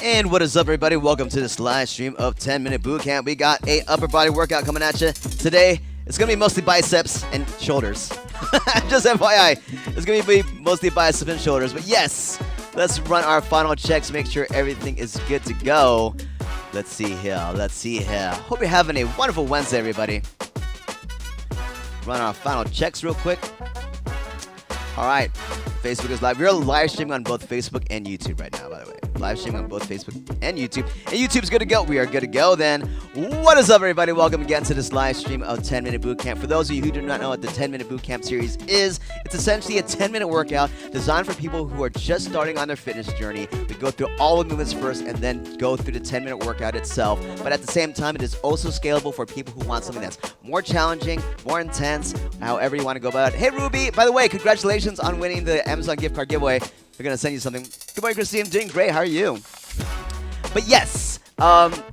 And what is up, everybody? Welcome to this live stream of 10-Minute Bootcamp. We got a upper body workout coming at you today. It's going to be mostly biceps and shoulders. Just FYI, it's going to be mostly biceps and shoulders. But yes, let's run our final checks, make sure everything is good to go. Let's see here. Hope you're having a wonderful Wednesday, everybody. Run our final checks real quick. All right. Facebook is live. We're live streaming on both Facebook and YouTube right now, by the way. Live streaming on both Facebook and YouTube. And YouTube's good to go. We are good to go then. What is up, everybody? Welcome again to this live stream of 10-Minute Bootcamp. For those of you who do not know what the 10-Minute Bootcamp series is, it's essentially a 10-minute workout designed for people who are just starting on their fitness journey. We go through all the movements first and then go through the 10-minute workout itself. But at the same time, it is also scalable for people who want something that's more challenging, more intense, however you want to go about it. Hey, Ruby, by the way, congratulations on winning the Amazon gift card giveaway. We're going to send you something. Good morning, Christine. Doing great. How are you? But yes,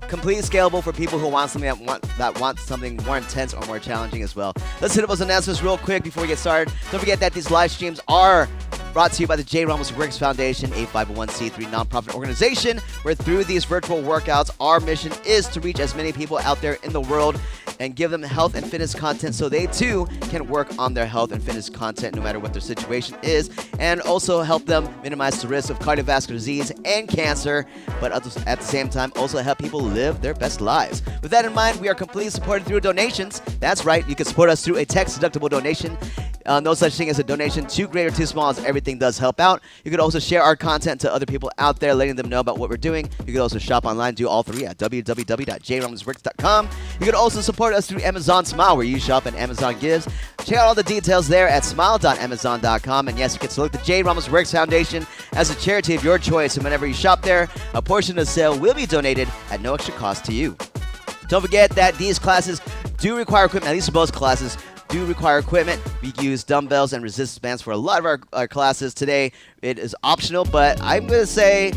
completely scalable for people who want something that want something more intense or more challenging as well. Let's hit up those announcements real quick before we get started. Don't forget that these live streams are brought to you by the J. Ramos Works Foundation, a 501c3 nonprofit organization where through these virtual workouts, our mission is to reach as many people out there in the world and give them health and fitness content so they too can work on their health and fitness content no matter what their situation is, and also help them minimize the risk of cardiovascular disease and cancer, but at the same time also help people live their best lives. With that in mind, we are completely supported through donations. That's right, you can support us through a tax-deductible donation. No such thing as a donation too great or too small, as everything does help out. You could also share our content to other people out there, letting them know about what we're doing. You could also shop online, do all three at www.jramosworks.com. You could also support us through Amazon Smile, where you shop and Amazon gives. Check out all the details there at smile.amazon.com. And yes, you can select the J. Ramos Works Foundation as a charity of your choice. And whenever you shop there, a portion of the sale will be donated at no extra cost to you. Don't forget that these classes do require equipment, at least most classes do require equipment. We use dumbbells and resistance bands for a lot of our classes. Today, it is optional, but I'm going to say,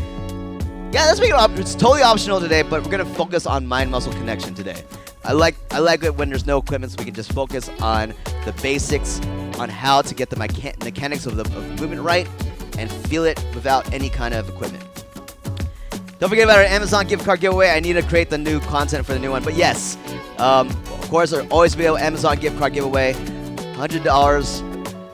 yeah, let's make it it's totally optional today, but we're going to focus on mind-muscle connection today. I like it when there's no equipment, so we can just focus on the basics, on how to get the mechanics of movement right and feel it without any kind of equipment. Don't forget about our Amazon gift card giveaway. I need to create the new content for the new one. But yes, of course, there'll always be an Amazon gift card giveaway. $100.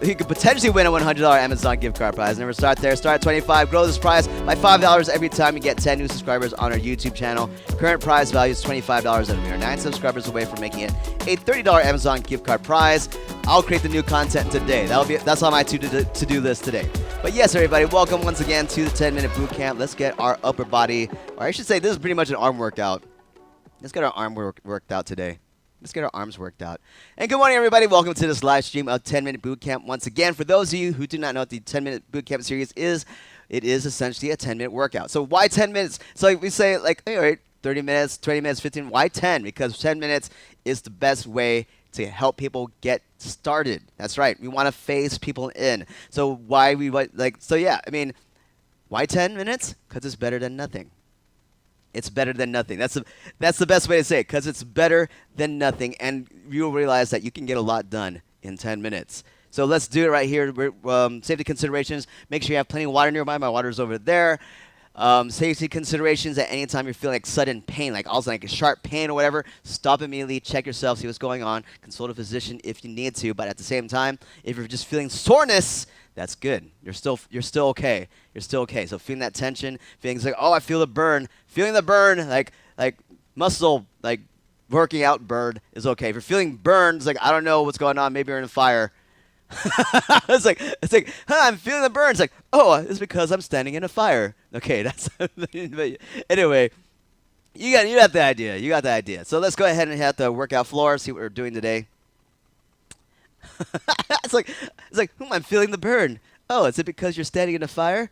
You could potentially win a $100 Amazon gift card prize. Never start there. Start at $25. Grow this prize by $5 every time you get 10 new subscribers on our YouTube channel. Current prize value is $25, and we are 9 subscribers away from making it a $30 Amazon gift card prize. I'll create the new content today. That's on my to-do list today. But yes, everybody, welcome once again to the 10-Minute Bootcamp. Let's get our upper body, or I should say this is pretty much an arm workout. Let's get our arm worked out today. Let's get our arms worked out. And good morning, everybody. Welcome to this live stream of 10-Minute Bootcamp. Once again, for those of you who do not know what the 10-Minute Bootcamp series is, it is essentially a 10-minute workout. So why 10 minutes? So like we say, like, all right, 30 minutes, 20 minutes, 15. Why 10? Because 10 minutes is the best way to help people get started. That's right. We want to phase people in. So why yeah, I mean, why 10 minutes? Because it's better than nothing. It's better than nothing. That's the best way to say it, because it's better than nothing, and you'll realize that you can get a lot done in 10 minutes. So let's do it right here. Safety considerations. Make sure you have plenty of water nearby. My water's over there. Safety considerations: at any time you're feeling like sudden pain, like also like a sharp pain or whatever, stop immediately, check yourself, see what's going on, consult a physician if you need to. But at the same time, if you're just feeling soreness, that's good. You're still okay. You're still okay. So feeling that tension, feeling like, oh, I feel the burn. Feeling the burn, like muscle, like working out burn is okay. If you're feeling burns, like I don't know what's going on, maybe you're in a fire. it's like, I'm feeling the burns. Like, oh, it's because I'm standing in a fire. Okay, that's anyway. You got the idea. You got the idea. So let's go ahead and hit the workout floor. See what we're doing today. it's like, I'm feeling the burn. Oh, is it because you're standing in a fire?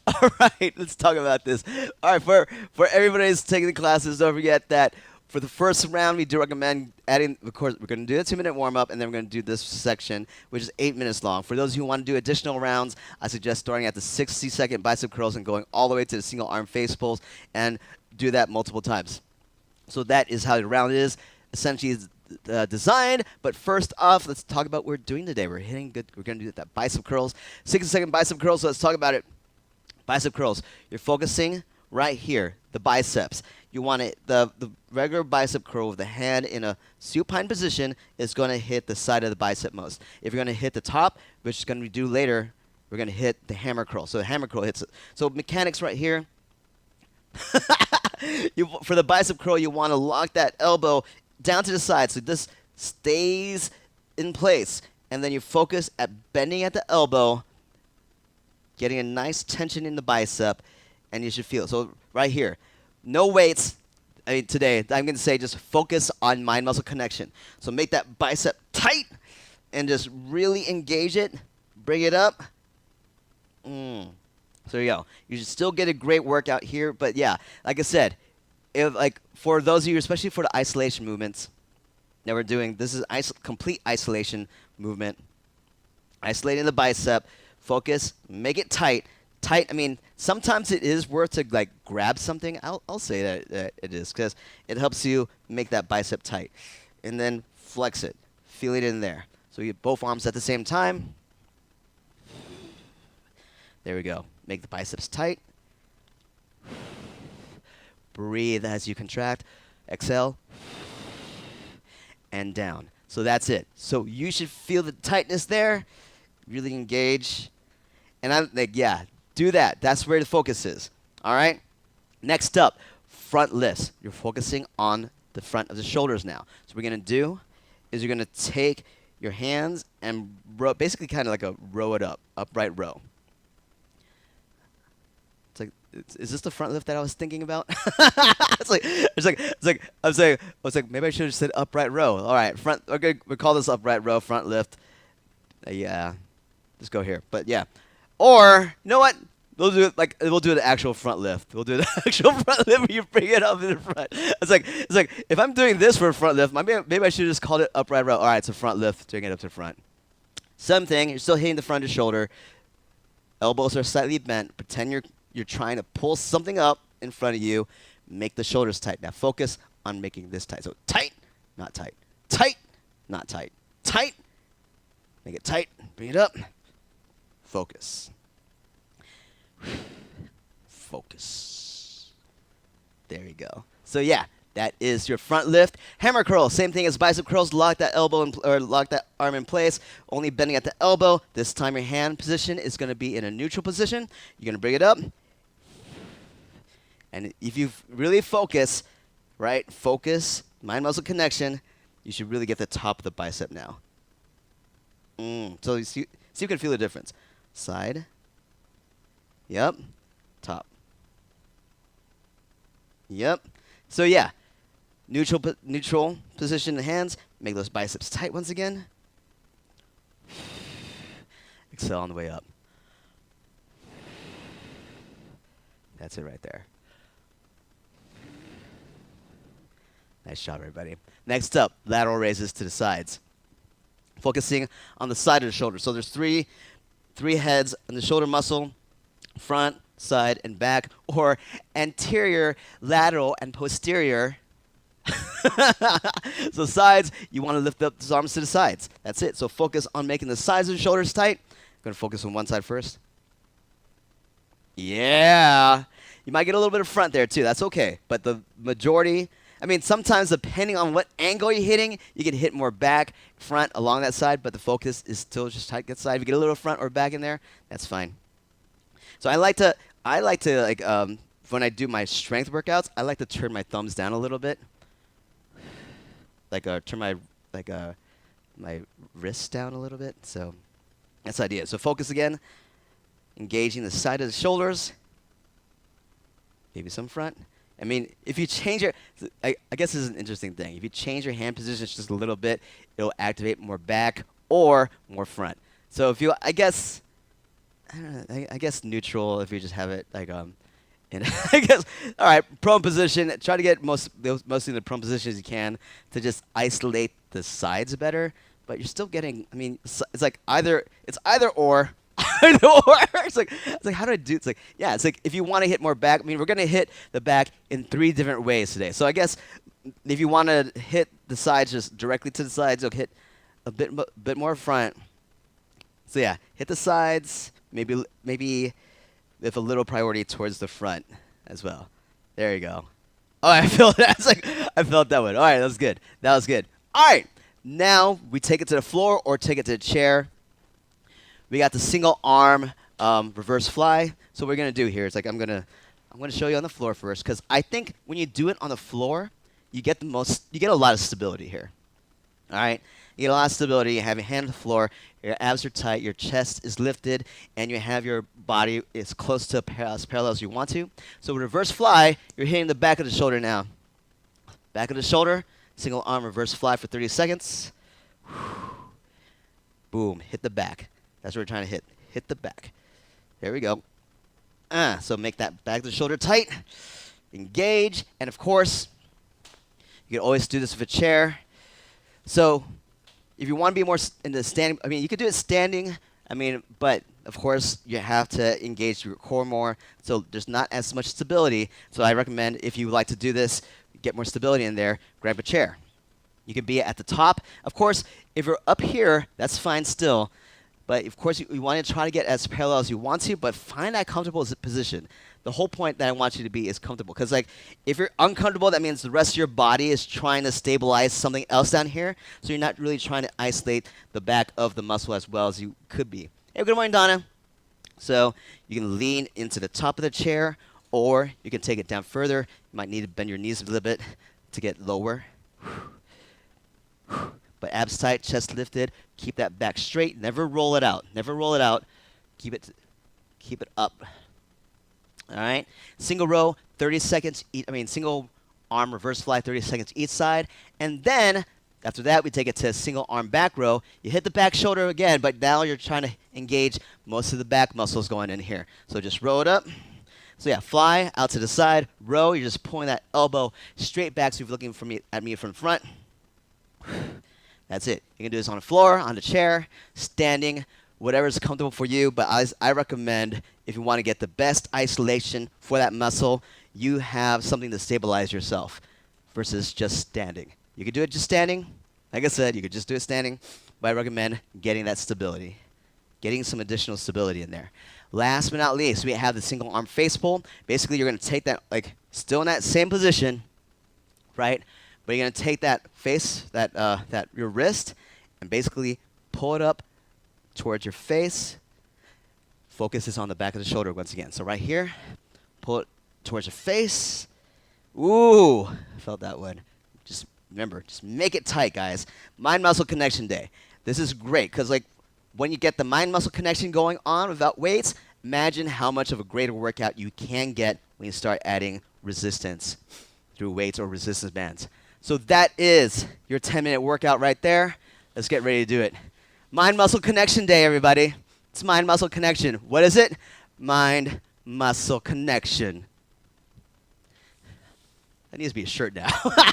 All right, let's talk about this. All right, for everybody who's taking the classes, don't forget that for the first round, we do recommend adding, of course, we're going to do a 2-minute warm-up, and then we're going to do this section, which is 8 minutes long. For those who want to do additional rounds, I suggest starting at the 60-second bicep curls and going all the way to the single arm face pulls, and do that multiple times. So that is how the round is. Essentially, design. But first off, let's talk about what we're doing today. We're hitting good. We're going to do that bicep curls, 60-second bicep curls. So let's talk about it. Bicep curls. You're focusing right here, the biceps. You want it, the regular bicep curl with the hand in a supine position is going to hit the side of the bicep most. If you're going to hit the top, which is going to do later, we're going to hit the hammer curl. So the hammer curl hits it. So mechanics right here. For the bicep curl, you want to lock that elbow down to the side so this stays in place. And then you focus at bending at the elbow, getting a nice tension in the bicep, and you should feel it. So right here, no weights. I mean, today, I'm going to say just focus on mind-muscle connection. So make that bicep tight and just really engage it. Bring it up. So there you go. You should still get a great workout here. But, yeah, like I said, for those of you, especially for the isolation movements that we're doing, this is complete isolation movement. Isolating the bicep. Focus. Make it tight. Tight. I mean, sometimes it is worth to grab something. I'll say that it is because it helps you make that bicep tight, and then flex it. Feel it in there. So you both arms at the same time. There we go. Make the biceps tight. Breathe as you contract. Exhale. And down. So that's it. So you should feel the tightness there. Really engage. And I'm like, yeah. Do that. That's where the focus is. All right? Next up, front lifts. You're focusing on the front of the shoulders now. So what we're going to do is you're going to take your hands and basically kind of like a row it up, upright row. It's like, is this the front lift that I was thinking about? I was like, maybe I should have said upright row. All right, front. Okay, we call this upright row, front lift. Yeah, let's go here. But yeah. Or, you know what? We'll do the actual front lift. We'll do the actual front lift where you bring it up in the front. It's like if I'm doing this for a front lift, maybe I should have just called it upright row. All right, it's a front lift, bring it up to the front. Same thing. You're still hitting the front of the shoulder. Elbows are slightly bent. Pretend you're trying to pull something up in front of you. Make the shoulders tight. Now focus on making this tight. So tight, not tight. Tight, not tight. Tight. Make it tight. Bring it up. Focus. Focus. There you go. So yeah, that is your front lift. Hammer curl, same thing as bicep curls. Lock that elbow or lock that arm in place. Only bending at the elbow. This time your hand position is going to be in a neutral position. You're going to bring it up. And if you really focus, right? Focus, mind-muscle connection. You should really get the top of the bicep now. So you can feel the difference. Side. Yep. Top. Yep. So yeah, neutral position in the hands. Make those biceps tight once again. Exhale on the way up. That's it right there. Nice job, everybody. Next up, lateral raises to the sides. Focusing on the side of the shoulder. So there's three heads on the shoulder muscle. Front, side, and back, or anterior, lateral, and posterior. So sides, you want to lift up the arms to the sides. That's it. So focus on making the sides of the shoulders tight. I'm going to focus on one side first. Yeah. You might get a little bit of front there, too. That's okay. But the majority, I mean, sometimes depending on what angle you're hitting, you can hit more back, front, along that side, but the focus is still just tight that side. If you get a little front or back in there, that's fine. So I like to when I do my strength workouts, I like to turn my thumbs down a little bit, turn my wrists down a little bit. So that's the idea. So focus again, engaging the side of the shoulders, maybe some front. I mean, if you change I guess this is an interesting thing. If you change your hand positions just a little bit, it'll activate more back or more front. So if you, I guess neutral if you just have it in I guess, all right, prone position. Try to get mostly in the prone position as you can to just isolate the sides better. But you're still getting, I mean, it's like either or. It's like how do I do? It's like if you want to hit more back, I mean, we're gonna hit the back in 3 different ways today. So I guess if you want to hit the sides, just directly to the sides, you'll hit a bit more front. So yeah, hit the sides, maybe with a little priority towards the front as well. There you go. Oh, I felt that. I felt that one. All right, that was good. That was good. All right, now we take it to the floor or take it to the chair. We got the single arm reverse fly. So what we're gonna do here is I'm gonna show you on the floor first, because I think when you do it on the floor, you get a lot of stability here. All right, you get a lot of stability. You have your hand on the floor, your abs are tight, your chest is lifted, and you have your body as close to as parallel as you want to. So with reverse fly, you're hitting the back of the shoulder now. Back of the shoulder, single arm reverse fly for 30 seconds. Boom, hit the back. That's what we're trying to hit. Hit the back. There we go. So make that back of the shoulder tight. Engage. And of course, you can always do this with a chair. So if you want to be more into standing, you could do it standing. But of course, you have to engage your core more. So there's not as much stability. So I recommend, if you would like to do this, get more stability in there, grab a chair. You can be at the top. Of course, if you're up here, that's fine still. But of course, you want to try to get as parallel as you want to, but find that comfortable position. The whole point that I want you to be is comfortable. Because if you're uncomfortable, that means the rest of your body is trying to stabilize something else down here. So you're not really trying to isolate the back of the muscle as well as you could be. Hey, good morning, Donna. So you can lean into the top of the chair, or you can take it down further. You might need to bend your knees a little bit to get lower. But abs tight, chest lifted. Keep that back straight. Never roll it out. Never roll it out. Keep it up. All right. Single row, 30 seconds. Single arm reverse fly, 30 seconds each side. And then after that, we take it to a single arm back row. You hit the back shoulder again, but now you're trying to engage most of the back muscles going in here. So just roll it up. So yeah, fly out to the side. Row. You're just pulling that elbow straight back. So you're looking at me from front. That's it. You can do this on the floor, on the chair, standing, whatever's comfortable for you. But I recommend, if you want to get the best isolation for that muscle, you have something to stabilize yourself versus just standing. You could do it just standing. Like I said, you could just do it standing. But I recommend getting that stability, getting some additional stability in there. Last but not least, we have the single arm face pull. Basically, you're going to take that, still in that same position, right? But you're going to take that your wrist, and basically pull it up towards your face. Focus is on the back of the shoulder once again. So right here, pull it towards your face. Ooh, I felt that one. Just remember, just make it tight, guys. Mind-muscle connection day. This is great because when you get the mind-muscle connection going on without weights, imagine how much of a greater workout you can get when you start adding resistance through weights or resistance bands. So that is your 10-minute workout right there. Let's get ready to do it. Mind-muscle connection day, everybody. It's mind-muscle connection. What is it? Mind-muscle connection. That needs to be a shirt now.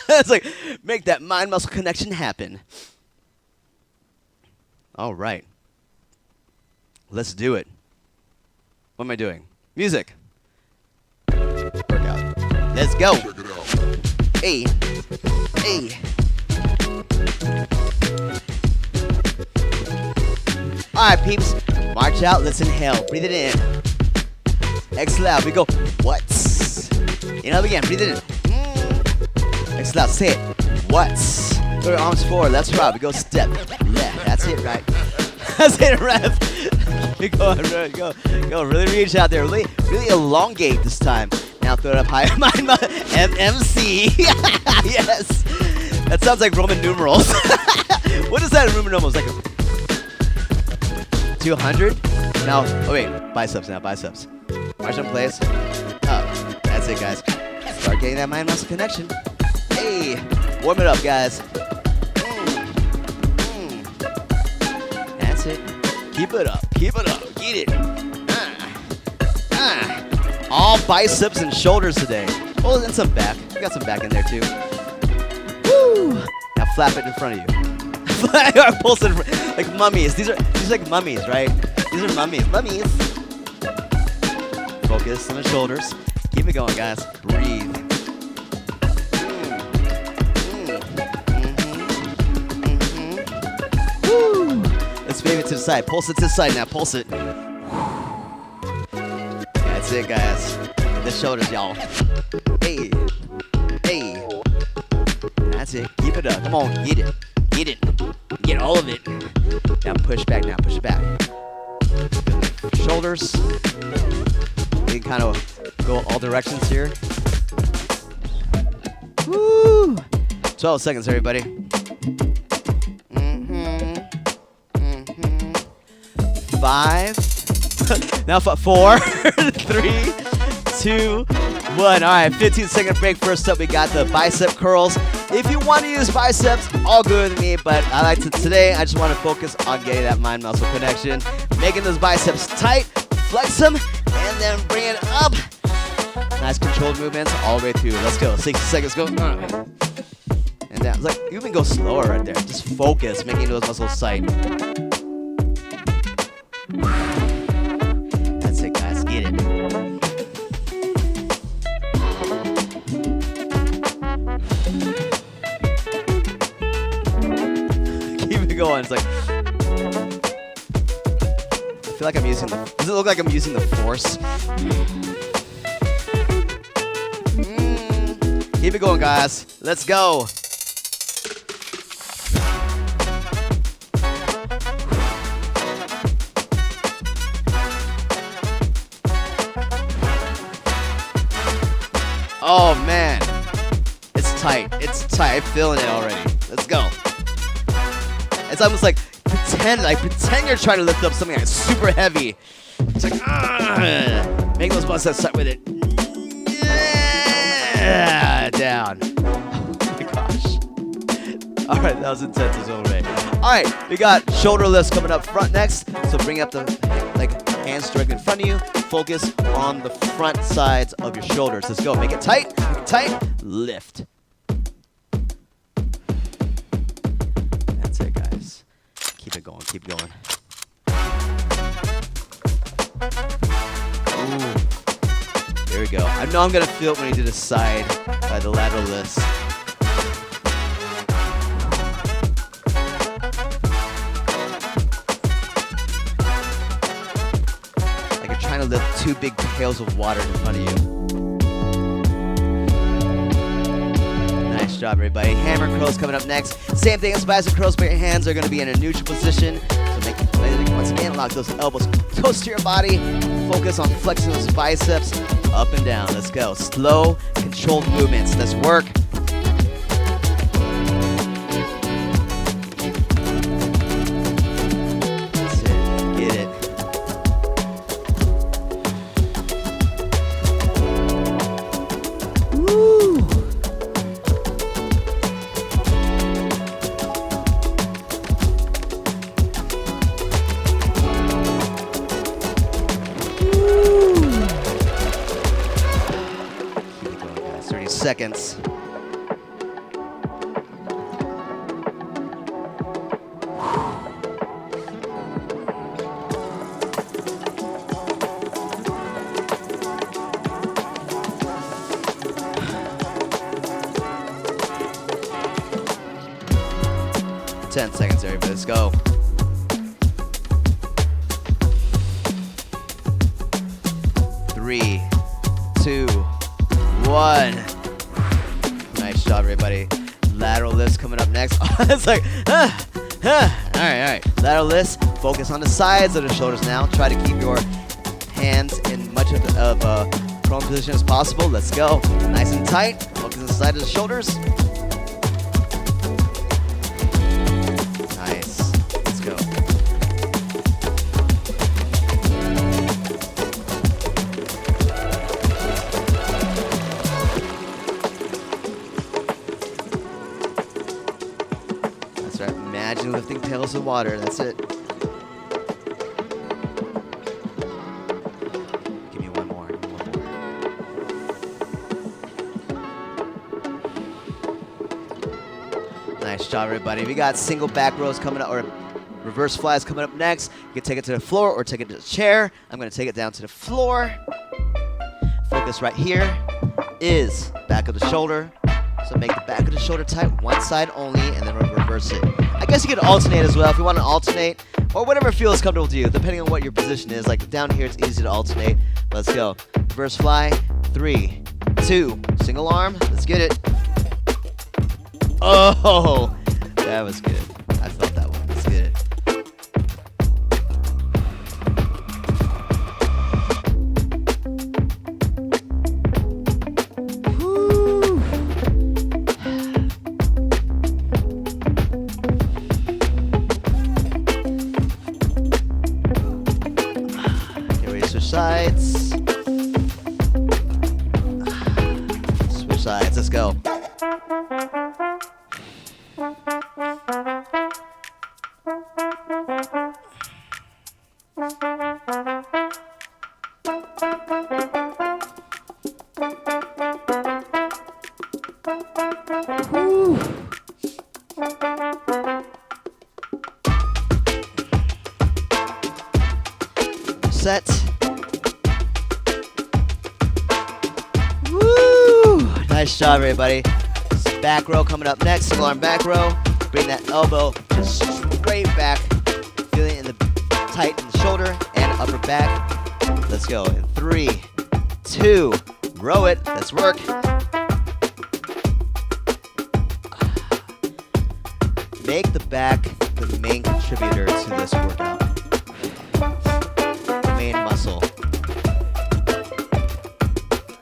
It's make that mind-muscle connection happen. All right. Let's do it. What am I doing? Music. Workout. Let's go. Check it out. Hey. Hey. All right, peeps. March out. Let's inhale. Breathe it in. Exhale out. We go. What? Inhale again. Breathe it in. Exhale out. Say it. What? Throw your arms forward. Let's rock. We go step left. That's it, right? That's it, rep. We go. Really reach out there. Really elongate this time. Now throw it up higher. MMC. Yes. That sounds like Roman numerals. What is that in Roman numerals? 200? Now, oh wait, biceps now, biceps. March in place. Up. That's it, guys. Start getting that mind-muscle connection. Hey, warm it up, guys. That's it. Keep it up. Keep it up. Get it. All biceps and shoulders today. Oh, and some back. We got some back in there too. Woo! Now flap it in front of you. Pulse it like mummies. These are like mummies, right? These are mummies. Mummies. Focus on the shoulders. Keep it going, guys. Breathe. Let's move it to the side. Pulse it to the side now. Pulse it. That's it, guys. Hit the shoulders, y'all. Hey. Hey. That's it. Keep it up. Come on. Get it. Get it. Get all of it. Now push back now. Push back. Shoulders. We can kind of go all directions here. Woo! 12 seconds, everybody. 5. Now 4, 3, 2, 1. All right, 15-second break. First up, we got the bicep curls. If you want to use biceps, all good with me, but I like to today, I just want to focus on getting that mind-muscle connection, making those biceps tight, flex them, and then bring it up. Nice controlled movements all the way through. Let's go. 60 seconds, go. And down. It's like, you can go slower right there. Just focus, making those muscles tight. That's it, guys. Get it. Keep it going. It's like, I feel like I'm using the, does it look like I'm using the force? Keep it going, guys. Let's go. Oh, man. It's tight. It's tight. I'm feeling it already. Let's go. It's almost like pretend you're trying to lift up something that's super heavy. It's like, make those biceps tight with it. Yeah, down. Oh my gosh. All right, that was intense as already. All right, we got shoulder lifts coming up front next. So bring up the hands directly in front of you. Focus on the front sides of your shoulders. Let's go. Make it tight. Make it tight. Lift. That's it, guys. Keep it going. Keep going. Ooh. There we go. I know I'm going to feel it when you do the side by the lateral lifts. Like you're trying to lift 2 big pails of water in front of you. Nice job, everybody. Hammer curls coming up next. Same thing as bicep curls, but your hands are going to be in a neutral position. So make it, once again, lock those elbows close to your body. Focus on flexing those biceps up and down. Let's go. Slow, controlled movements. Let's work. That's it. Get it. Woo! Seconds. Ten seconds, everybody. Let's go. Three, 2, 1. Nice job, everybody. Lateral lifts coming up next. It's like, all right. Lateral lifts. Focus on the sides of the shoulders now. Try to keep your hands in much of a prone position as possible. Let's go. Nice and tight. Focus on the side of the shoulders. Nice. Let's go. Imagine lifting pails of water. That's it. Give me one more. Nice job, everybody. We got single back rows coming up, or reverse flies coming up next. You can take it to the floor or take it to the chair. I'm going to take it down to the floor. Focus right here is back of the shoulder. So make the back of the shoulder tight, one side only, and then reverse it. I guess you could alternate as well. If you want to alternate, or whatever feels comfortable to you, depending on what your position is. Like down here, it's easy to alternate. Let's go. Reverse fly. 3, 2, single arm. Let's get it. Oh, that was good. I felt that one. Let's get it. Sides. Switch sides. Let's go. Woo. Set. Nice job, everybody. Back row coming up next. Single arm back row. Bring that elbow just straight back. Feeling it in the tight in the shoulder and upper back. Let's go. In 3, 2, row it. Let's work. Make the back the main contributor to this workout. The main muscle.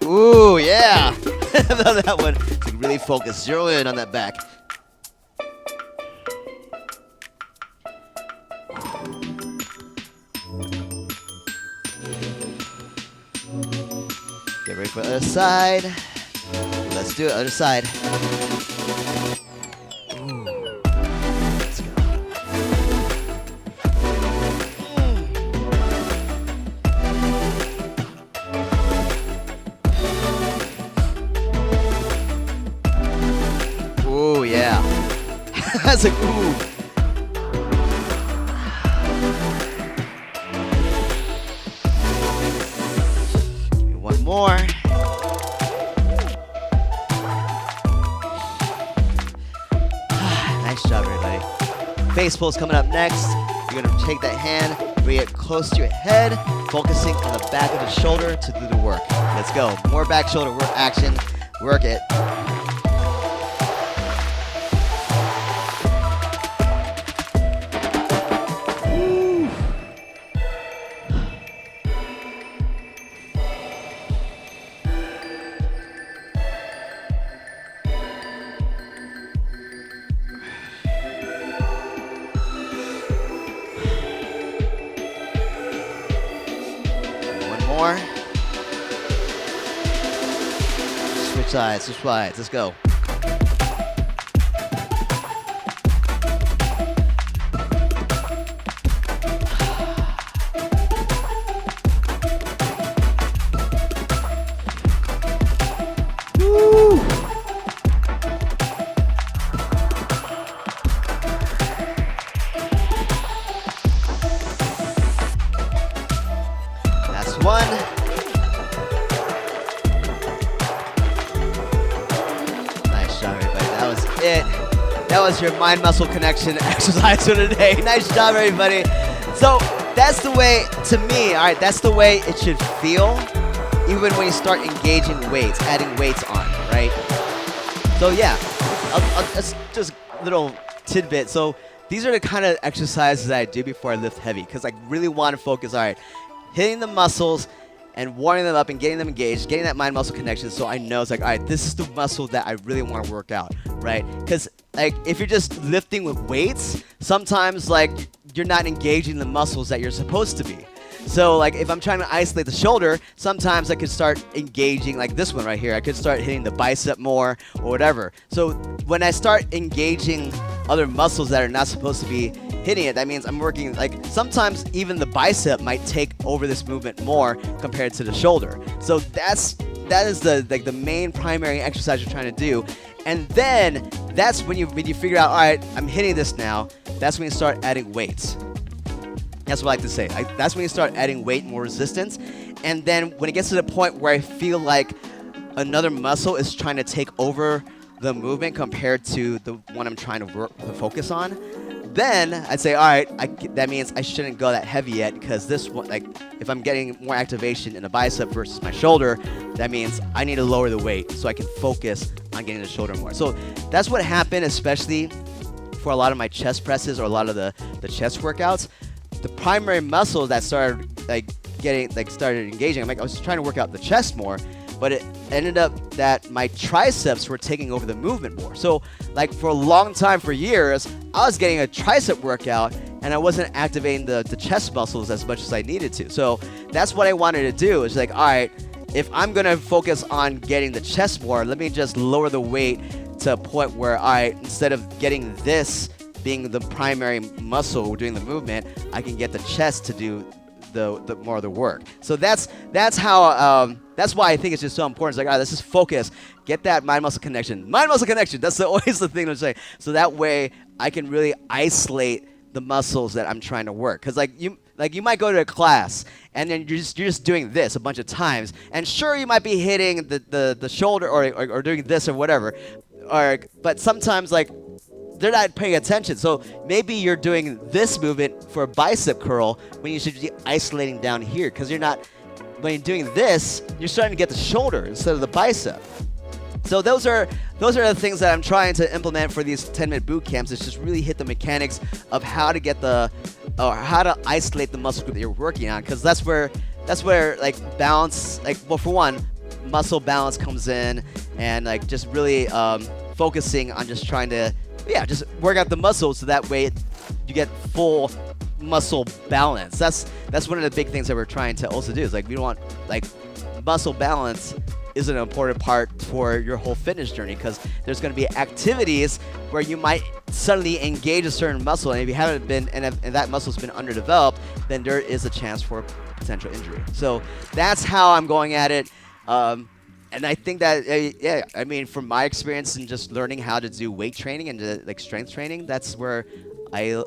Ooh, yeah. That one. So really focus. Zero in on that back. Get ready for the other side. Let's do it. Other side. Ooh. Let's go. Ooh, yeah. That's like, ooh. Give me one more. Nice job, everybody. Face pulls coming up next. You're gonna take that hand, bring it close to your head, focusing on the back of the shoulder to do the work. Let's go. More back shoulder work action. Work it. More. Switch sides, switch sides. Let's go. Woo. One. Nice job, everybody. That was it. That was your mind-muscle connection exercise for today. Nice job, everybody. So that's the way, to me, all right, that's the way it should feel, even when you start engaging weights, adding weights on, right? So yeah, just a little tidbit. So these are the kind of exercises that I do before I lift heavy, because I really want to focus, all right, hitting the muscles and warming them up and getting them engaged, getting that mind-muscle connection, so I know it's like, all right, this is the muscle that I really want to work out, right? Because like if you're just lifting with weights, sometimes like you're not engaging the muscles that you're supposed to be. So like if I'm trying to isolate the shoulder, sometimes I could start engaging like this one right here. I could start hitting the bicep more or whatever. So when I start engaging other muscles that are not supposed to be hitting it, that means I'm working, like sometimes even the bicep might take over this movement more compared to the shoulder. So that is the main primary exercise you're trying to do. And then that's when you figure out, all right, I'm hitting this now. That's when you start adding weights. That's what I like to say. That's when you start adding weight, more resistance. And then when it gets to the point where I feel like another muscle is trying to take over the movement compared to the one I'm trying to focus on, then I'd say, all right, that means I shouldn't go that heavy yet, because this one, like, if I'm getting more activation in the bicep versus my shoulder, that means I need to lower the weight so I can focus on getting the shoulder more. So that's what happened, especially for a lot of my chest presses or a lot of the chest workouts. The primary muscle that started started engaging. I was trying to work out the chest more, but it ended up that my triceps were taking over the movement more. So like for a long time, for years, I was getting a tricep workout and I wasn't activating the chest muscles as much as I needed to. So that's what I wanted to do. It's like, all right, if I'm gonna focus on getting the chest more, let me just lower the weight to a point where instead of getting this being the primary muscle doing the movement, I can get the chest to do the more of the work. So that's how that's why I think it's just so important. It's like, all right, let's just focus, get that mind-muscle connection. Mind-muscle connection. That's always the thing to say. So that way I can really isolate the muscles that I'm trying to work. Because you might go to a class and then you're just doing this a bunch of times, and sure, you might be hitting the shoulder or doing this or whatever, but sometimes like they're not paying attention. So maybe you're doing this movement for a bicep curl when you should be isolating down here, because when you're doing this, you're starting to get the shoulder instead of the bicep. So those are the things that I'm trying to implement for these 10-minute boot camps. Is just really hit the mechanics of how to get how to isolate the muscle group that you're working on, because that's where like balance, like, well, for one, muscle balance comes in, and like just really focusing on just trying to just work out the muscles, so that way you get full muscle balance. That's one of the big things that we're trying to also do. Is like, we don't want, like, muscle balance is an important part for your whole fitness journey, because there's going to be activities where you might suddenly engage a certain muscle, and if you haven't been, and that muscle's been underdeveloped, then there is a chance for potential injury. So that's how I'm going at it. And I think that, I mean, from my experience in just learning how to do weight training and like strength training, that's where I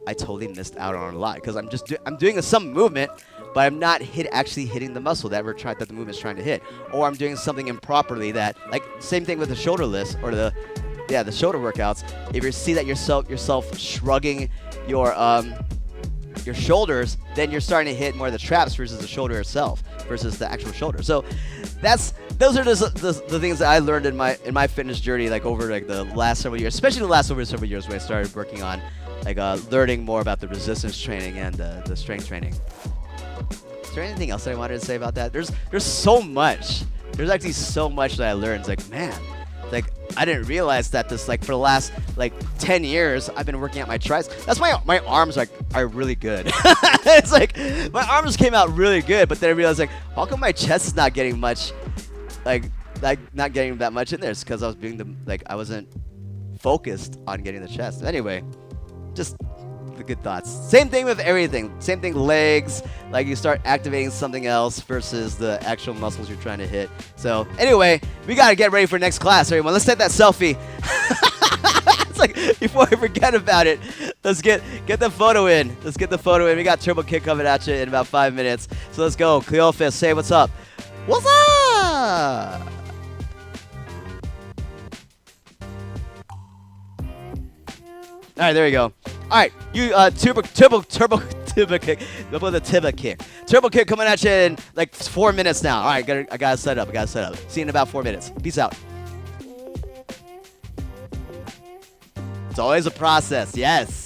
totally missed out on a lot, because I'm doing some movement, but I'm not actually hitting the muscle that the movement's trying to hit, or I'm doing something improperly. That, like, same thing with the shoulder lifts or the shoulder workouts. If you see that yourself shrugging your shoulders, then you're starting to hit more of the traps versus the shoulder itself versus the actual shoulder. So those are the things that I learned in my fitness journey, like over like the last several years, especially the last several years when I started working on like learning more about the resistance training and the strength training. Is there anything else that I wanted to say about that? There's so much. There's actually so much that I learned. It's like, man, like, I didn't realize that this, like, for the last like 10 years I've been working out my triceps. That's my arms are really good. It's like my arms came out really good, but then I realized, like, how come my chest is not getting much, like not getting that much in there? It's because I was I wasn't focused on getting the chest. Anyway, just the good thoughts. Same thing with everything. Same thing, legs. Like, you start activating something else versus the actual muscles you're trying to hit. So anyway, we got to get ready for next class, everyone. Let's take that selfie. It's like, before I forget about it, let's get the photo in. Let's get the photo in. We got Turbo Kick coming at you in about 5 minutes. So let's go. Cleophas, say what's up. What's up? All right, there you go. All right, you turbo kick. Go for the turbo kick. Turbo kick coming at you in like 4 minutes now. All right, I gotta set up. See you in about 4 minutes. Peace out. It's always a process. Yes.